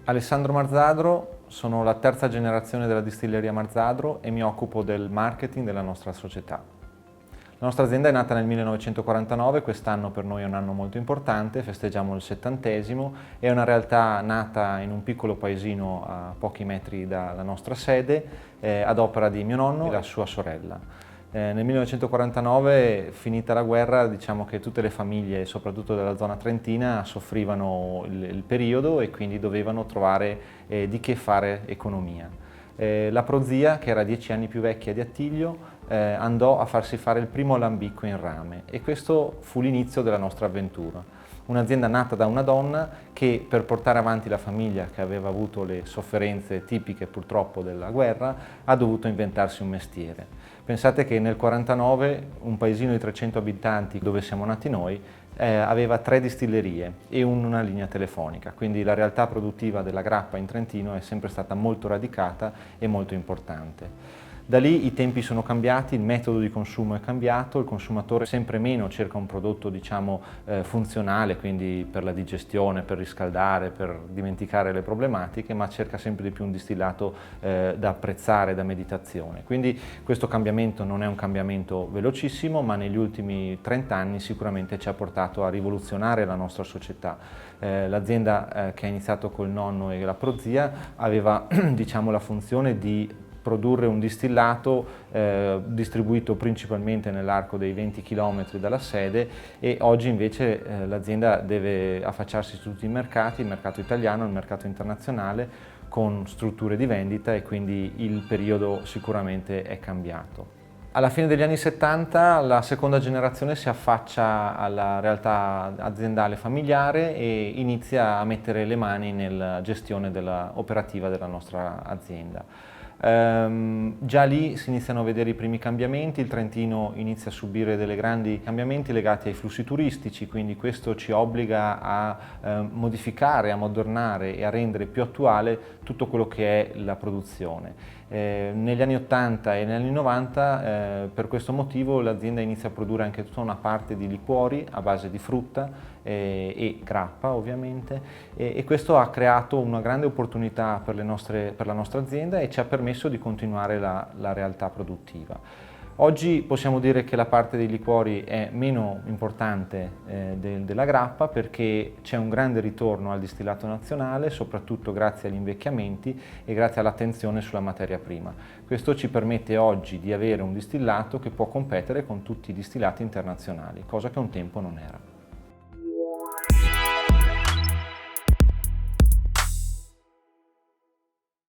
Alessandro Marzadro, sono la terza generazione della distilleria Marzadro e mi occupo del marketing della nostra società. La nostra azienda è nata nel 1949, quest'anno per noi è un anno molto importante, festeggiamo il 70°, è una realtà nata in un piccolo paesino a pochi metri dalla nostra sede, ad opera di mio nonno e la sua sorella. Nel 1949, finita la guerra, diciamo che tutte le famiglie, soprattutto della zona trentina, soffrivano il periodo e quindi dovevano trovare di che fare economia. La prozia, che era 10 anni più vecchia di Attilio, andò a farsi fare il primo alambicco in rame e questo fu l'inizio della nostra avventura. Un'azienda nata da una donna che, per portare avanti la famiglia che aveva avuto le sofferenze tipiche purtroppo della guerra, ha dovuto inventarsi un mestiere. Pensate che nel 49 un paesino di 300 abitanti dove siamo nati noi aveva 3 distillerie e una linea telefonica, quindi la realtà produttiva della grappa in Trentino è sempre stata molto radicata e molto importante. Da lì i tempi sono cambiati, il metodo di consumo è cambiato, il consumatore sempre meno cerca un prodotto funzionale, quindi per la digestione, per riscaldare, per dimenticare le problematiche, ma cerca sempre di più un distillato da apprezzare, da meditazione. Quindi questo cambiamento non è un cambiamento velocissimo, ma negli ultimi 30 anni sicuramente ci ha portato a rivoluzionare la nostra società. L'azienda che ha iniziato col nonno e la prozia aveva la funzione di produrre un distillato distribuito principalmente nell'arco dei 20 km dalla sede e oggi invece l'azienda deve affacciarsi su tutti i mercati, il mercato italiano, il mercato internazionale, con strutture di vendita e quindi il periodo sicuramente è cambiato. Alla fine degli anni 70 la seconda generazione si affaccia alla realtà aziendale familiare e inizia a mettere le mani nella gestione operativa della nostra azienda. Già lì si iniziano a vedere i primi cambiamenti, il Trentino inizia a subire dei grandi cambiamenti legati ai flussi turistici, quindi questo ci obbliga a modificare, a modernare e a rendere più attuale tutto quello che è la produzione. Negli anni 80 e negli anni 90 per questo motivo l'azienda inizia a produrre anche tutta una parte di liquori a base di frutta e grappa ovviamente e questo ha creato una grande opportunità per la nostra azienda e ci ha permesso di continuare la realtà produttiva. Oggi possiamo dire che la parte dei liquori è meno importante della grappa perché c'è un grande ritorno al distillato nazionale, soprattutto grazie agli invecchiamenti e grazie all'attenzione sulla materia prima. Questo ci permette oggi di avere un distillato che può competere con tutti i distillati internazionali, cosa che un tempo non era.